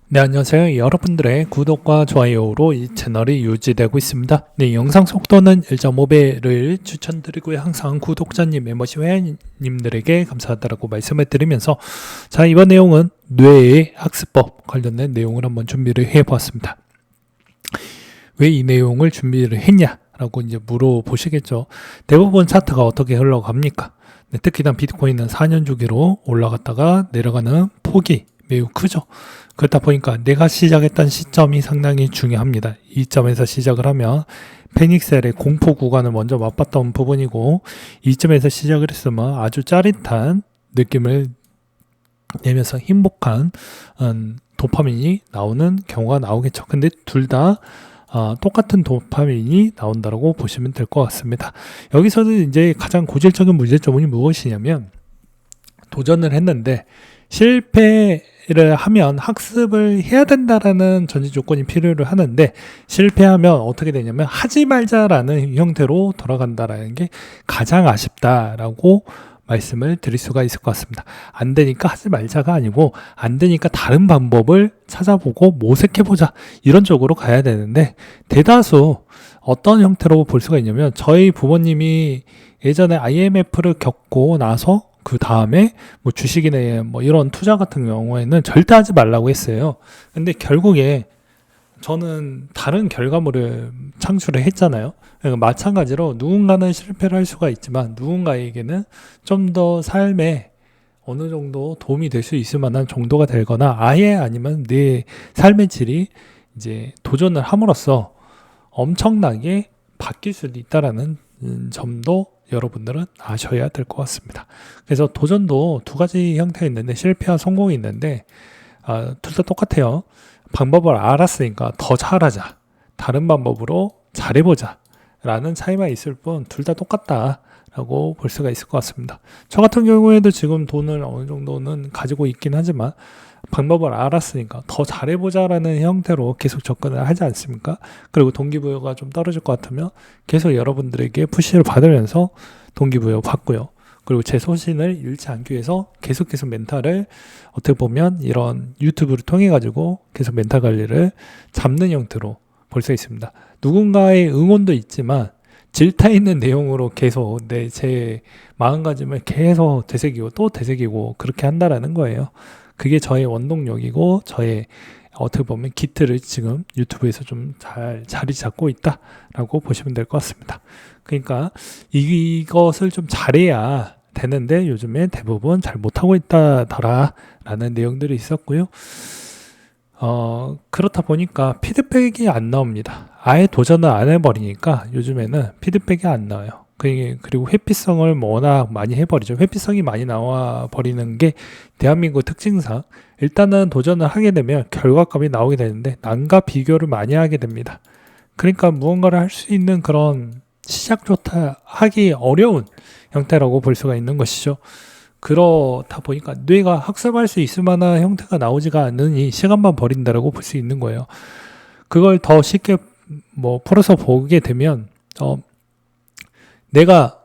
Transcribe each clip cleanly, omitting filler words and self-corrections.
네, 안녕하세요. 여러분들의 구독과 좋아요로 이 채널이 유지되고 있습니다. 네, 영상 속도는 1.5배를 추천드리고요. 항상 구독자님, 멤버십 회원님들에게 감사하다고 말씀을 드리면서 자, 이번 내용은 뇌의 학습법 관련된 내용을 한번 준비를 해보았습니다. 왜 이 내용을 준비를 했냐라고 이제 물어보시겠죠. 대부분 차트가 어떻게 흘러갑니까? 네, 특히나 비트코인은 4년 주기로 올라갔다가 내려가는 폭이 매우 크죠. 그렇다 보니까 내가 시작했던 시점이 상당히 중요합니다. 이 점에서 시작을 하면 페닉셀의 공포 구간을 먼저 맛봤던 부분이고, 이점에서 시작을 했으면 아주 짜릿한 느낌을 내면서 행복한 도파민이 나오는 경우가 나오겠죠. 근데 둘 다 똑같은 도파민이 나온다고 보시면 될 것 같습니다. 여기서는 이제 가장 고질적인 문제점이 무엇이냐면, 도전을 했는데 실패를 하면 학습을 해야 된다라는 전제 조건이 필요를 하는데, 실패하면 어떻게 되냐면 하지 말자라는 형태로 돌아간다라는 게 가장 아쉽다라고 말씀을 드릴 수가 있을 것 같습니다. 안 되니까 하지 말자가 아니고, 안 되니까 다른 방법을 찾아보고 모색해보자, 이런 쪽으로 가야 되는데, 대다수 어떤 형태로 볼 수가 있냐면, 저희 부모님이 예전에 IMF를 겪고 나서 그 다음에 뭐 주식이나 뭐 이런 투자 같은 경우에는 절대 하지 말라고 했어요. 근데 결국에 저는 다른 결과물을 창출을 했잖아요. 그러니까 마찬가지로 누군가는 실패를 할 수가 있지만, 누군가에게는 좀 더 삶에 어느 정도 도움이 될 수 있을 만한 정도가 되거나, 아예 아니면 내 삶의 질이 이제 도전을 함으로써 엄청나게 바뀔 수도 있다라는 점도 여러분들은 아셔야 될 것 같습니다. 그래서 도전도 두 가지 형태가 있는데, 실패와 성공이 있는데, 둘 다 똑같아요. 방법을 알았으니까 더 잘하자, 다른 방법으로 잘해보자 라는 차이만 있을 뿐 둘 다 똑같다 라고 볼 수가 있을 것 같습니다. 저 같은 경우에도 지금 돈을 어느 정도는 가지고 있긴 하지만, 방법을 알았으니까 더 잘해보자 라는 형태로 계속 접근을 하지 않습니까? 그리고 동기부여가 좀 떨어질 것 같으면 계속 여러분들에게 푸시를 받으면서 동기부여 받고요. 그리고 제 소신을 잃지 않기 위해서 계속 멘탈을, 어떻게 보면 이런 유튜브를 통해 가지고 계속 멘탈 관리를 잡는 형태로 볼 수 있습니다. 누군가의 응원도 있지만 질타 있는 내용으로 계속 제 마음가짐을 계속 되새기고 또 되새기고 그렇게 한다라는 거예요. 그게 저의 원동력이고, 저의 어떻게 보면 기틀을 지금 유튜브에서 좀 잘 자리 잡고 있다라고 보시면 될 것 같습니다. 그러니까 이것을 좀 잘해야 되는데 요즘에 대부분 잘 못하고 있다더라 라는 내용들이 있었고요. 그렇다 보니까 피드백이 안 나옵니다. 아예 도전을 안 해버리니까 요즘에는 피드백이 안 나와요. 그리고 회피성을 워낙 많이 해버리죠. 회피성이 많이 나와 버리는 게 대한민국 특징상, 일단은 도전을 하게 되면 결과값이 나오게 되는데 남과 비교를 많이 하게 됩니다. 그러니까 무언가를 할 수 있는 그런 시작조차 하기 어려운 형태라고 볼 수가 있는 것이죠. 그렇다 보니까 뇌가 학습할 수 있을 만한 형태가 나오지가 않으니 시간만 버린다라고 볼 수 있는 거예요. 그걸 더 쉽게 풀어서 보게 되면, 내가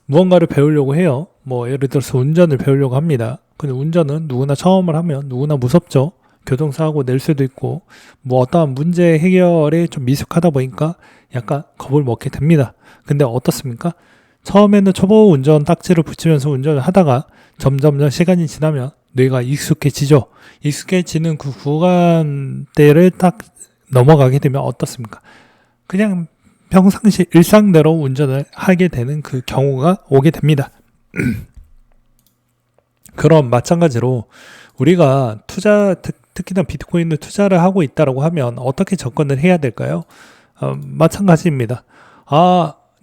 무언가를 배우려고 해요. 예를 들어서 운전을 배우려고 합니다. 근데 운전은 누구나 처음을 하면 누구나 무섭죠. 교통사고 낼 수도 있고, 어떠한 문제 해결에 좀 미숙하다 보니까 약간 겁을 먹게 됩니다. 근데 어떻습니까? 처음에는 초보 운전 딱지를 붙이면서 운전을 하다가 점점 시간이 지나면 뇌가 익숙해지죠. 익숙해지는 그 구간대를 딱 넘어가게 되면 어떻습니까? 그냥 평상시 일상대로 운전을 하게 되는 그 경우가 오게 됩니다. 그럼 마찬가지로 우리가 특히나 비트코인을 투자를 하고 있다라고 하면 어떻게 접근을 해야 될까요? 마찬가지입니다.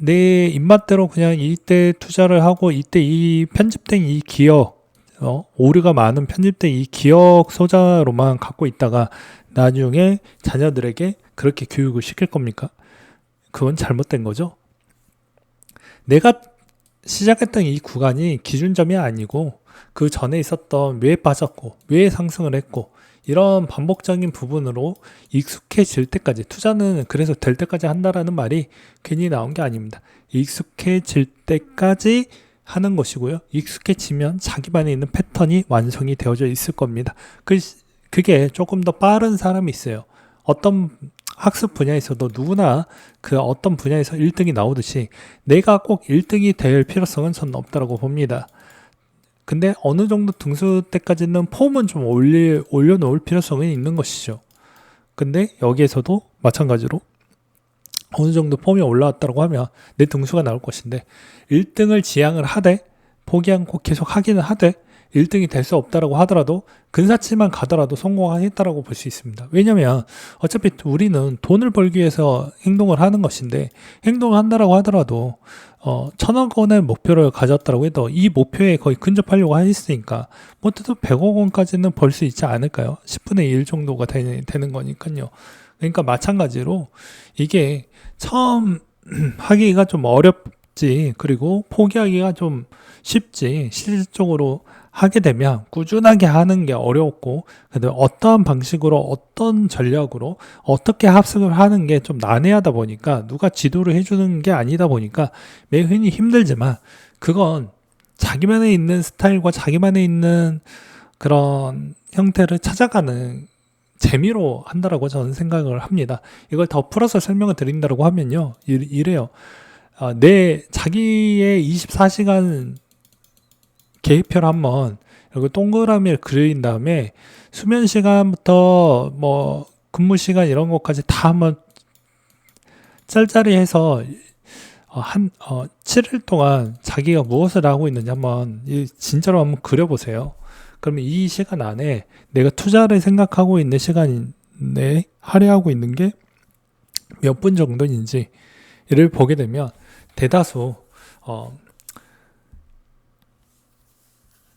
내 입맛대로 그냥 이때 투자를 하고, 이때 이 편집된 이 기억, 오류가 많은 편집된 이 기억 소자로만 갖고 있다가 나중에 자녀들에게 그렇게 교육을 시킬 겁니까? 그건 잘못된 거죠. 내가 시작했던 이 구간이 기준점이 아니고, 그 전에 있었던 왜 빠졌고 왜 상승을 했고, 이런 반복적인 부분으로 익숙해질 때까지, 투자는 그래서 될 때까지 한다라는 말이 괜히 나온 게 아닙니다. 익숙해질 때까지 하는 것이고요. 익숙해지면 자기만에 있는 패턴이 완성이 되어져 있을 겁니다. 그게 조금 더 빠른 사람이 있어요. 어떤 학습 분야에서도 누구나 그 어떤 분야에서 1등이 나오듯이 내가 꼭 1등이 될 필요성은 저는 없다고 봅니다. 근데 어느 정도 등수 때까지는 폼은 좀 올려놓을 필요성이 있는 것이죠. 근데 여기에서도 마찬가지로 어느 정도 폼이 올라왔다고 하면 내 등수가 나올 것인데 1등을 지향을 하되 포기 않고 계속 하기는 하되 1등이 될 수 없다라고 하더라도 근사치만 가더라도 성공했다라고 볼 수 있습니다. 왜냐면 어차피 우리는 돈을 벌기 위해서 행동을 하는 것인데 행동을 한다라고 하더라도 1,000억 원의 목표를 가졌다라고 해도 이 목표에 거의 근접하려고 했으니까 못해도 100억 원까지는 벌 수 있지 않을까요? 10분의 1 정도가 되는 거니까요. 그러니까 마찬가지로 이게 처음 하기가 좀 어렵지, 그리고 포기하기가 좀 쉽지, 실질적으로 하게 되면 꾸준하게 하는 게 어렵고, 그다음에 어떠한 방식으로 어떤 전략으로 어떻게 합숙을 하는 게 좀 난해하다 보니까 누가 지도를 해주는 게 아니다 보니까 매우 흔히 힘들지만, 그건 자기만의 있는 스타일과 자기만의 있는 그런 형태를 찾아가는 재미로 한다라고 저는 생각을 합니다. 이걸 더 풀어서 설명을 드린다고 하면요, 이래요. 내 자기의 24시간 계획표를 한번 여기 동그라미를 그린 다음에 수면 시간부터 뭐 근무 시간 이런 것까지 다 한번 짤짤이 해서 7일 동안 자기가 무엇을 하고 있는지 한번 진짜로 한번 그려보세요. 그러면 이 시간 안에 내가 투자를 생각하고 있는 시간 내에 할애하고 있는 게 몇 분 정도인지를 보게 되면 대다수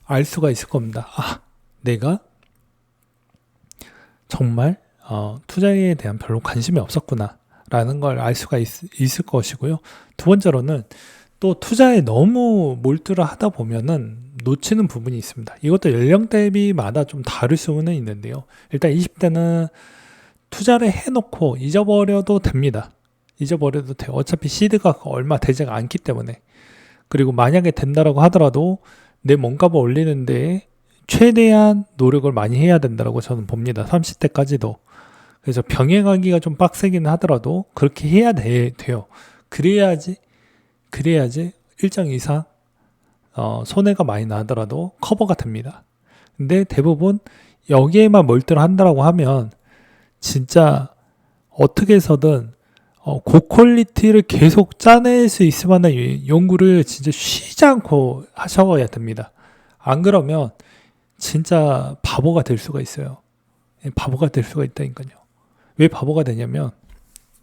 알 수가 있을 겁니다. 내가 정말 투자에 대한 별로 관심이 없었구나 라는 걸 알 수가 있을 것이고요. 두 번째로는 또 투자에 너무 몰두를 하다 보면은 놓치는 부분이 있습니다. 이것도 연령대비마다 좀 다를 수는 있는데요. 일단 20대는 투자를 해놓고 잊어버려도 됩니다. 잊어버려도 돼요. 어차피 시드가 얼마 되지가 않기 때문에. 그리고 만약에 된다라고 하더라도 내 몸값을 올리는데 최대한 노력을 많이 해야 된다고 저는 봅니다. 30대까지도. 그래서 병행하기가 좀 빡세긴 하더라도 그렇게 해야 돼요. 그래야지 일정 이상 손해가 많이 나더라도 커버가 됩니다. 근데 대부분 여기에만 몰두를 한다라고 하면 진짜 어떻게 해서든 고퀄리티를 계속 짜낼 수 있을 만한 연구를 진짜 쉬지 않고 하셔야 됩니다. 안 그러면 진짜 바보가 될 수가 있어요. 바보가 될 수가 있다니까요. 왜 바보가 되냐면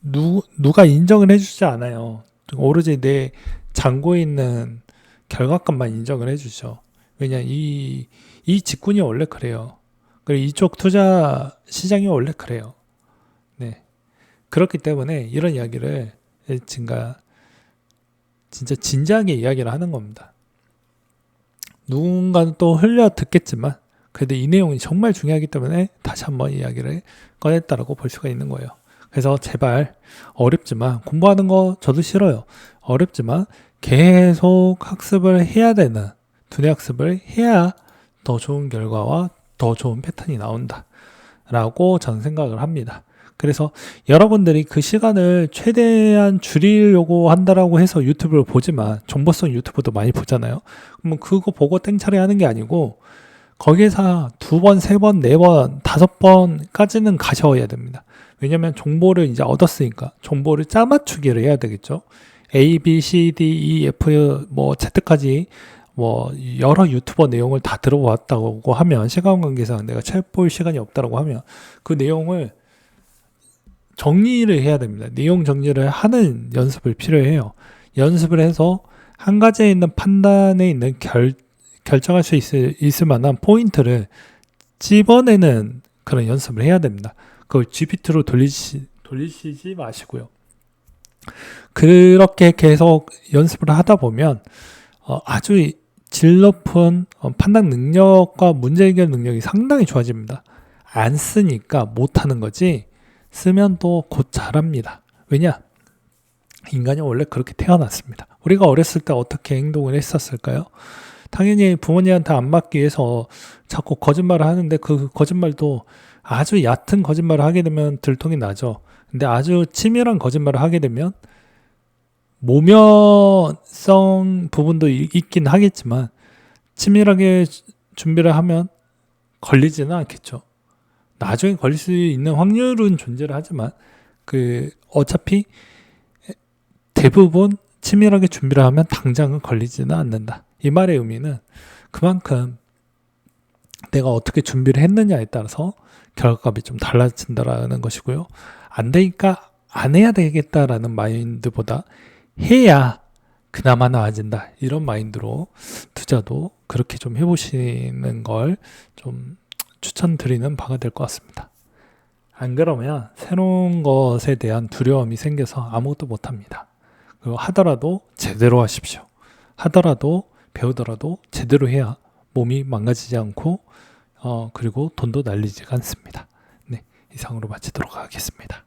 누가 인정을 해주지 않아요. 오로지 내 잔고에 있는 결과값만 인정을 해주죠. 왜냐, 이 직군이 원래 그래요. 그리고 이쪽 투자 시장이 원래 그래요. 네. 그렇기 때문에 이런 이야기를 진짜 진지하게 이야기를 하는 겁니다. 누군가는 또 흘려 듣겠지만 그래도 이 내용이 정말 중요하기 때문에 다시 한번 이야기를 꺼냈다라고 볼 수가 있는 거예요. 그래서 제발 어렵지만, 공부하는 거 저도 싫어요. 어렵지만 계속 학습을 해야 되는, 두뇌 학습을 해야 더 좋은 결과와 더 좋은 패턴이 나온다 라고 저는 생각을 합니다. 그래서 여러분들이 그 시간을 최대한 줄이려고 한다라고 해서 유튜브를 보지만, 정보성 유튜브도 많이 보잖아요. 그러면 그거 보고 땡처리 하는 게 아니고 거기에서 2번, 3번, 4번, 5번까지는 가셔야 됩니다. 왜냐면 정보를 이제 얻었으니까 정보를 짜맞추기를 해야 되겠죠. A, B, C, D, E, F, 뭐 Z까지 뭐 여러 유튜버 내용을 다 들어봤다고 하면, 시간 관계상 내가 책 볼 시간이 없다고 하면 그 내용을 정리를 해야 됩니다. 내용 정리를 하는 연습을 필요해요. 연습을 해서 한 가지에 있는 판단에 있는 결정할 수 있을 만한 포인트를 집어내는 그런 연습을 해야 됩니다. 그걸 GPT로 돌리시지 마시고요. 그렇게 계속 연습을 하다 보면 아주 질 높은 판단 능력과 문제 해결 능력이 상당히 좋아집니다. 안 쓰니까 못하는 거지, 쓰면 또 곧 잘합니다. 왜냐? 인간이 원래 그렇게 태어났습니다. 우리가 어렸을 때 어떻게 행동을 했었을까요? 당연히 부모님한테 안 맞기 위해서 자꾸 거짓말을 하는데 그 거짓말도 아주 얕은 거짓말을 하게 되면 들통이 나죠. 근데 아주 치밀한 거짓말을 하게 되면 모면성 부분도 있긴 하겠지만 치밀하게 준비를 하면 걸리지는 않겠죠. 나중에 걸릴 수 있는 확률은 존재를 하지만 어차피 대부분 치밀하게 준비를 하면 당장은 걸리지는 않는다. 이 말의 의미는 그만큼 내가 어떻게 준비를 했느냐에 따라서 결과값이 좀 달라진다라는 것이고요. 안 되니까 안 해야 되겠다라는 마인드보다 해야 그나마 나아진다. 이런 마인드로 투자도 그렇게 좀 해보시는 걸 좀 추천드리는 바가 될 것 같습니다. 안 그러면 새로운 것에 대한 두려움이 생겨서 아무것도 못합니다. 그리고 하더라도 제대로 하십시오. 하더라도 배우더라도 제대로 해야 몸이 망가지지 않고 그리고 돈도 날리지가 않습니다. 네, 이상으로 마치도록 하겠습니다.